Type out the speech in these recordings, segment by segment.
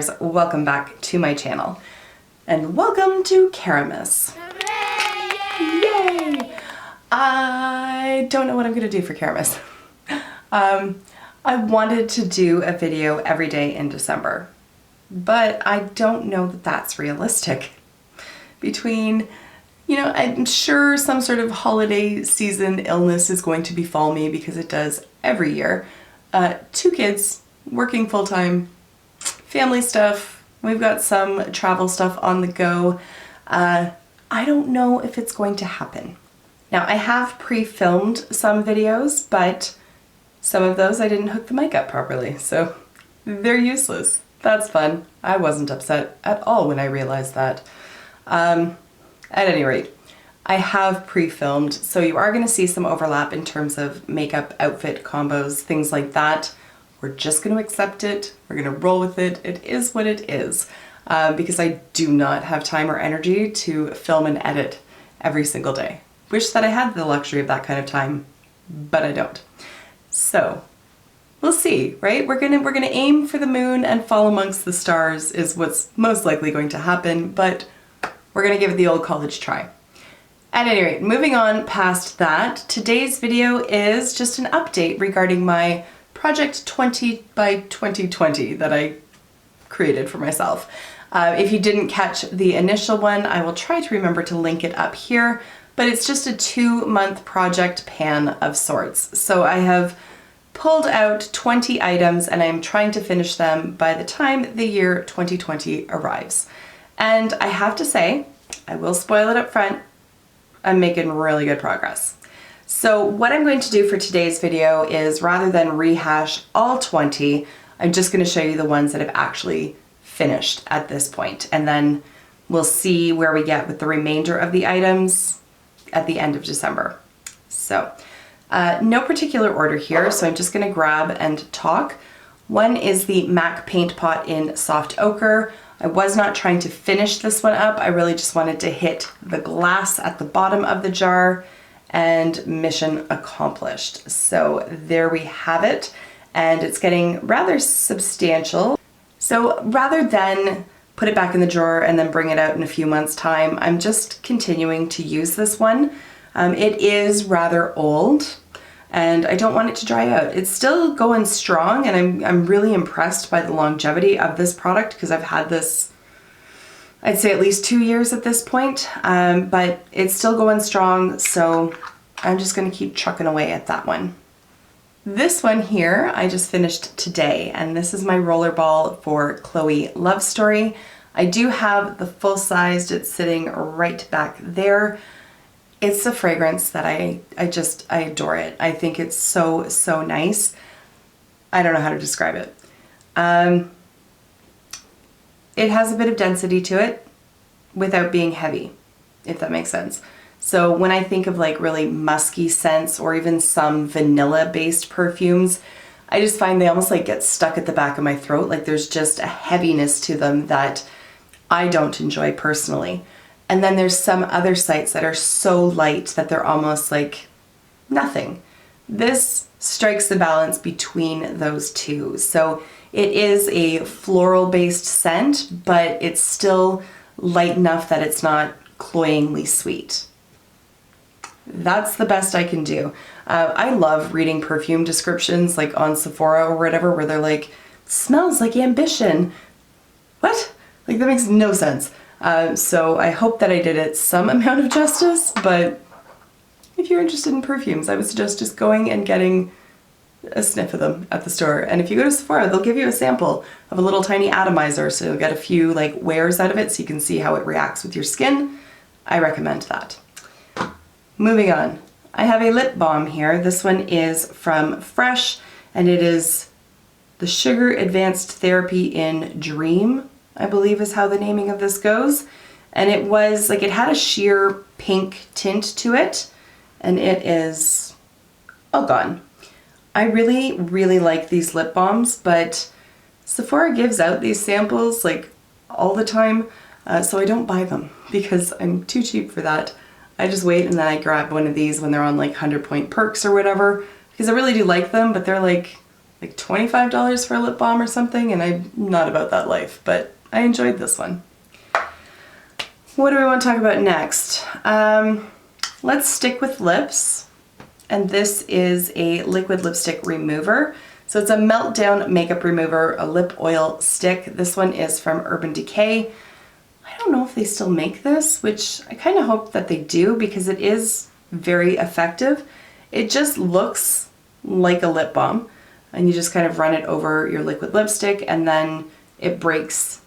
Karebears, welcome back to my channel. And welcome to Karamas. Yay! I don't know what I'm going to do for Karamas. I wanted to do a video every day in December, but I don't know that that's realistic. Between, I'm sure some sort of holiday season illness is going to befall me because it does every year. 2 kids, working full-time, family stuff, we've got some travel stuff on the go. I don't know if it's going to happen. Now, I have pre-filmed some videos, but some of those I didn't hook the mic up properly, so they're useless. That's fun. I wasn't upset at all when I realized that. At any rate, I have pre-filmed, so you are going to see some overlap in terms of makeup, outfit, combos, things like that. We're just going to accept it. We're going to roll with it. It is what it is, because I do not have time or energy to film and edit every single day. Wish that I had the luxury of that kind of time, but I don't. So we'll see, right? We're gonna aim for the moon and fall amongst the stars is what's most likely going to happen, but we're gonna give it the old college try. At any rate, moving on past that, today's video is just an update regarding my project 20 by 2020 that I created for myself. If you didn't catch the initial one, I will try to remember to link it up here, but it's just a 2-month project pan of sorts. So I have pulled out 20 items and I'm trying to finish them by the time the year 2020 arrives. And I have to say, I will spoil it up front, I'm making really good progress. So what I'm going to do for today's video is, rather than rehash all 20, I'm just going to show you the ones that have actually finished at this point, and then we'll see where we get with the remainder of the items at the end of December. So no particular order here, so I'm just going to grab and talk. One is the MAC Paint Pot in Soft Ochre. I was not trying to finish this one up. I really just wanted to hit the glass at the bottom of the jar, and mission accomplished. So there we have it, and it's getting rather substantial. So rather than put it back in the drawer and then bring it out in a few months' time, I'm just continuing to use this one. It is rather old, and I don't want it to dry out. It's still going strong, and I'm really impressed by the longevity of this product, because I've had this, I'd say, at least 2 years at this point, but it's still going strong, so I'm just going to keep trucking away at that one. This one here I just finished today, and this is my rollerball for Chloe Love Story. I do have the full-sized, it's sitting right back there. It's a fragrance that I adore it. I think it's so, so nice. I don't know how to describe it. It has a bit of density to it without being heavy, if that makes sense. So when I think of like really musky scents, or even some vanilla-based perfumes, I just find they almost like get stuck at the back of my throat. Like there's just a heaviness to them that I don't enjoy personally. And then there's some other scents that are so light that they're almost like nothing. This strikes the balance between those two. So it is a floral-based scent, but it's still light enough that it's not cloyingly sweet. That's the best I can do. I love reading perfume descriptions like on Sephora or whatever, where they're like, smells like ambition. What? Like, that makes no sense. So I hope that I did it some amount of justice, but if you're interested in perfumes, I would suggest just going and getting a sniff of them at the store. And if you go to Sephora, they'll give you a sample of a little tiny atomizer, so you'll get a few like wears out of it so you can see how it reacts with your skin. I recommend that. Moving on, I have a lip balm here. This one is from Fresh, and it is the Sugar Advanced Therapy in Dream, I believe is how the naming of this goes. And it was like, it had a sheer pink tint to it, and it is all gone. I really, really like these lip balms, but Sephora gives out these samples like all the time, so I don't buy them because I'm too cheap for that. I just wait, and then I grab one of these when they're on like 100-point perks or whatever, because I really do like them, but they're like like $25 for a lip balm or something, and I'm not about that life, but I enjoyed this one. What do we want to talk about next? Let's stick with lips, and this is a liquid lipstick remover. So it's a Meltdown makeup remover, a lip oil stick. This one is from Urban Decay. I don't know if they still make this, which I kind of hope that they do because it is very effective. It just looks like a lip balm, and you just kind of run it over your liquid lipstick, and then it breaks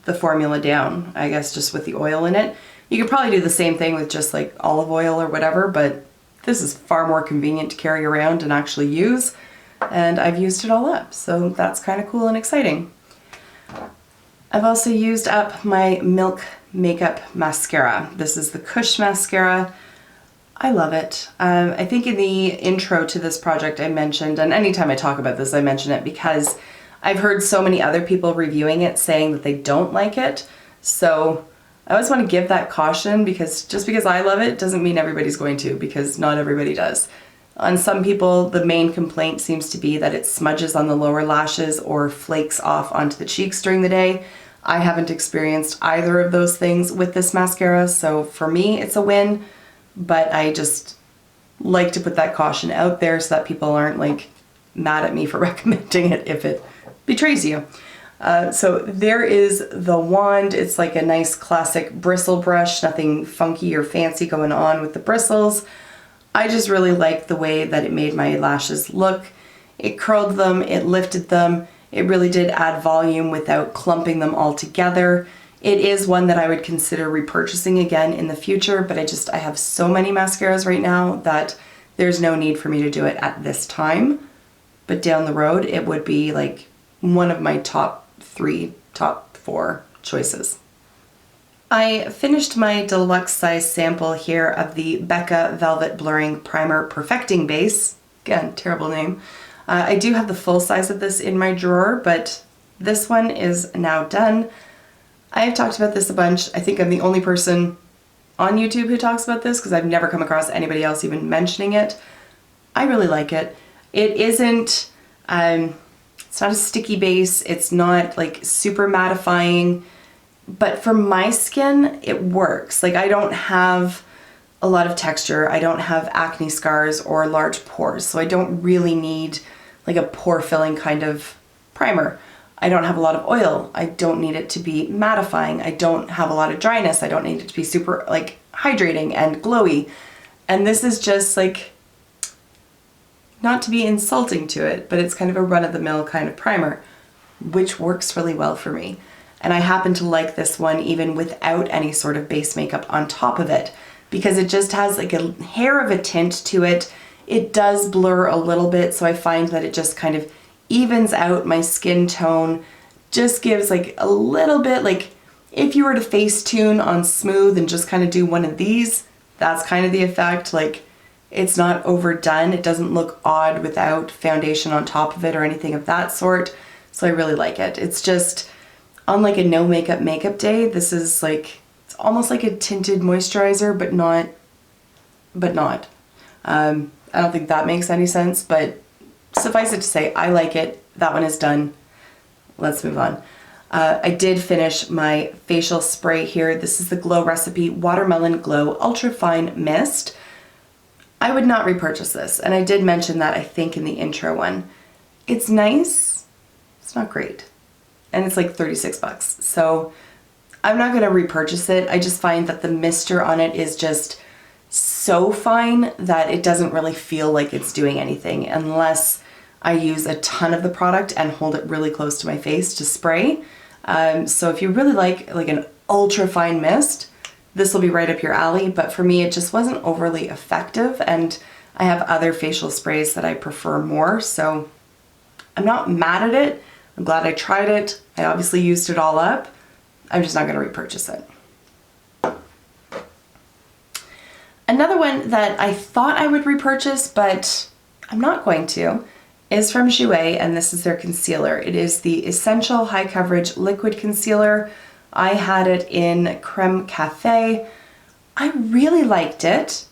the formula down, I guess, just with the oil in it. You could probably do the same thing with just like olive oil or whatever, but this is far more convenient to carry around and actually use, and I've used it all up, so that's kind of cool and exciting. I've also used up my Milk Makeup Mascara. This is the Kush Mascara. I love it. I think in the intro to this project I mentioned, and anytime I talk about this I mention it because I've heard so many other people reviewing it saying that they don't like it, so I always want to give that caution because just because I love it doesn't mean everybody's going to, because not everybody does. On some people, the main complaint seems to be that it smudges on the lower lashes or flakes off onto the cheeks during the day. I haven't experienced either of those things with this mascara, so for me it's a win, but I just like to put that caution out there so that people aren't like mad at me for recommending it if it betrays you. So there is the wand. It's like a nice classic bristle brush, nothing funky or fancy going on with the bristles. I just really liked the way that it made my lashes look. It curled them, it lifted them, it really did add volume without clumping them all together. It is one that I would consider repurchasing again in the future, but I have so many mascaras right now that there's no need for me to do it at this time. But down the road, it would be like one of my top 4 choices. I finished my deluxe size sample here of the Becca Velvet Blurring Primer Perfecting Base. Again, terrible name. I do have the full size of this in my drawer, but this one is now done. I've talked about this a bunch. I think I'm the only person on YouTube who talks about this because I've never come across anybody else even mentioning it. I really like it. It isn't, it's not a sticky base. It's not like super mattifying. But for my skin, it works. Like I don't have a lot of texture. I don't have acne scars or large pores, so I don't really need like a pore filling kind of primer. I don't have a lot of oil. I don't need it to be mattifying. I don't have a lot of dryness. I don't need it to be super like hydrating and glowy. And this is just like, not to be insulting to it, but it's kind of a run-of-the-mill kind of primer, which works really well for me. And I happen to like this one even without any sort of base makeup on top of it, because it just has like a hair of a tint to it. It does blur a little bit, so I find that it just kind of evens out my skin tone, just gives like a little bit, like if you were to Facetune on smooth and just kind of do one of these, that's kind of the effect. Like it's not overdone. It doesn't look odd without foundation on top of it or anything of that sort. So I really like it. It's just on like a no makeup day, this is like, it's almost like a tinted moisturizer, but not. I don't think that makes any sense, but suffice it to say, I like it. That one is done. Let's move on. I did finish my facial spray here. This is the Glow Recipe Watermelon Glow Ultrafine Mist. I would not repurchase this, and I did mention that I think in the intro one. It's nice, it's not great, and it's like 36 bucks. So I'm not gonna repurchase it. I just find that the mister on it is just so fine that it doesn't really feel like it's doing anything unless I use a ton of the product and hold it really close to my face to spray. So if you really like an ultra fine mist, this will be right up your alley, but for me it just wasn't overly effective, and I have other facial sprays that I prefer more, so I'm not mad at it. I'm glad I tried it. I obviously used it all up. I'm just not going to repurchase it. Another one that I thought I would repurchase, but I'm not going to, is from Jouer, and this is their concealer. It is the Essential High Coverage Liquid Concealer. I had it in Creme Cafe. I really liked it,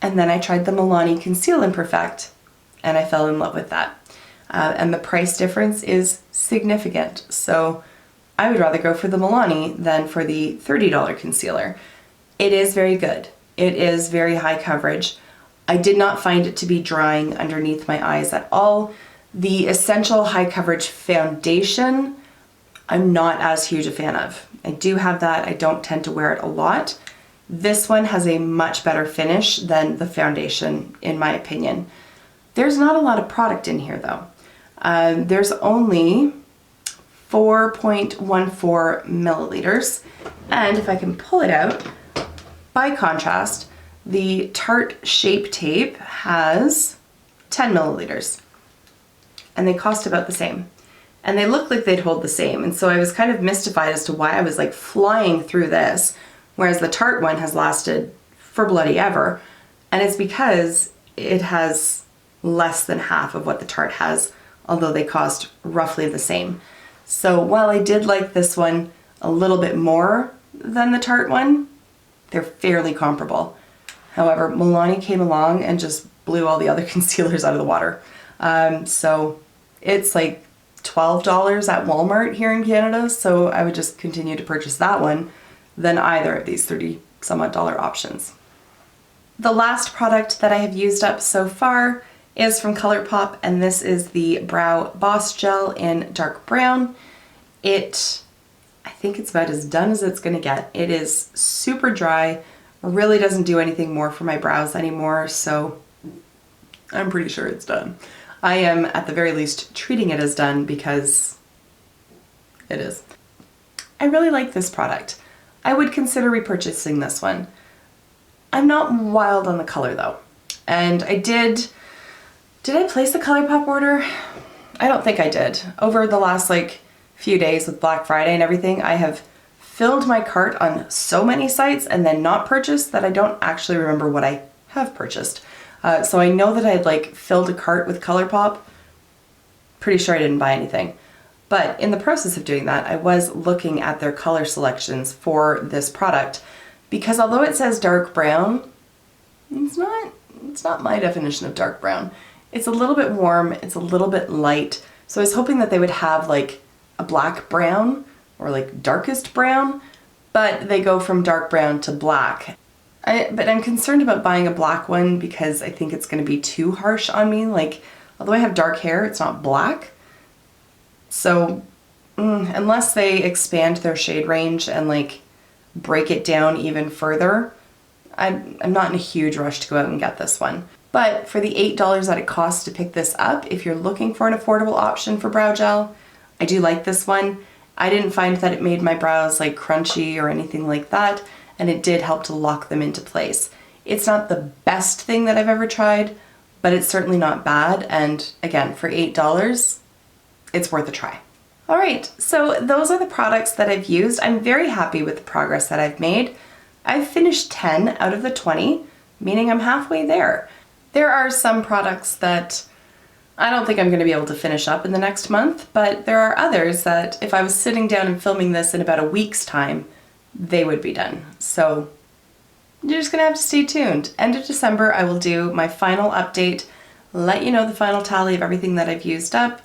and then I tried the Milani Conceal and Perfect, and I fell in love with that. and the price difference is significant. So I would rather go for the Milani than for the $30 concealer. It is very good. It is very high coverage. I did not find it to be drying underneath my eyes at all. The Essential High Coverage Foundation, I'm not as huge a fan of. I do have that. I don't tend to wear it a lot. This one has a much better finish than the foundation, in my opinion. There's not a lot of product in here though. There's only 4.14 milliliters. And if I can pull it out, by contrast, the Tarte Shape Tape has 10 milliliters. And they cost about the same. And they look like they'd hold the same. And so I was kind of mystified as to why I was like flying through this, whereas the Tarte one has lasted for bloody ever. And it's because it has less than half of what the Tarte has, although they cost roughly the same. So while I did like this one a little bit more than the Tarte one, they're fairly comparable. However, Milani came along and just blew all the other concealers out of the water. So it's like $12 at Walmart here in Canada, so I would just continue to purchase that one than either of these 30 some odd dollar options. The last product that I have used up so far is from ColourPop, and this is the Brow Boss Gel in dark brown. I think it's about as done as it's gonna get. It is super dry, really doesn't do anything more for my brows anymore, so I'm pretty sure it's done. I am at the very least treating it as done because it is. I really like this product. I would consider repurchasing this one. I'm not wild on the color though. And I did I place the ColourPop order? I don't think I did. Over the last like few days with Black Friday and everything, I have filled my cart on so many sites and then not purchased that I don't actually remember what I have purchased. So I know that I had like filled a cart with ColourPop. Pretty sure I didn't buy anything. But in the process of doing that, I was looking at their color selections for this product because although it says dark brown, it's not my definition of dark brown. It's a little bit warm, it's a little bit light. So I was hoping that they would have like a black brown or like darkest brown, but they go from dark brown to black. But I'm concerned about buying a black one because I think it's going to be too harsh on me. Like, although I have dark hair, it's not black. So unless they expand their shade range and like break it down even further, I'm not in a huge rush to go out and get this one. But for the $8 that it costs to pick this up, if you're looking for an affordable option for brow gel, I do like this one. I didn't find that it made my brows like crunchy or anything like that, and it did help to lock them into place. It's not the best thing that I've ever tried, but it's certainly not bad, and again, for $8, it's worth a try. All right, so those are the products that I've used. I'm very happy with the progress that I've made. I've finished 10 out of the 20, meaning I'm halfway there. There are some products that I don't think I'm going to be able to finish up in the next month, but there are others that if I was sitting down and filming this in about a week's time, they would be done. So you're just gonna have to stay tuned. End of December, I will do my final update, let you know the final tally of everything that I've used up,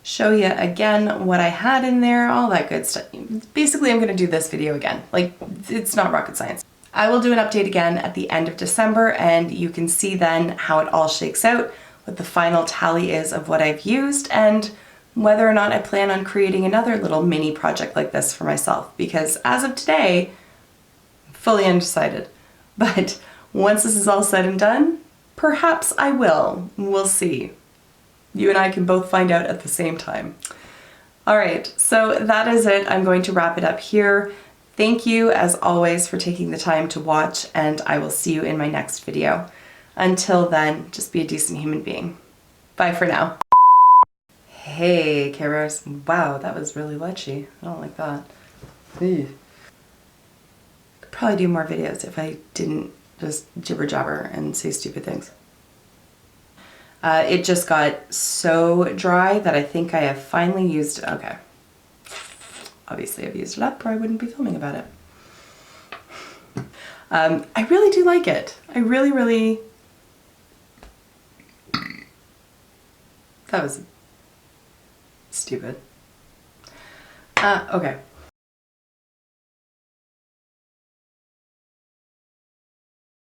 show you again what I had in there, all that good stuff. Basically, I'm gonna do this video again. Like, it's not rocket science. I will do an update again at the end of December, and you can see then how it all shakes out, what the final tally is of what I've used, and whether or not I plan on creating another little mini project like this for myself, because as of today, I'm fully undecided. But once this is all said and done, perhaps I will. We'll see. You and I can both find out at the same time. All right, so that is it. I'm going to wrap it up here. Thank you, as always, for taking the time to watch, and I will see you in my next video. Until then, just be a decent human being. Bye for now. Hey, Karebears. Wow, that was really lechy. I don't like that. Ew. Could probably do more videos if I didn't just jibber jabber and say stupid things. It just got so dry that I think I have finally used it. Okay. Obviously I've used it up or I wouldn't be filming about it. I really do like it. I really, that was Stupid. Okay.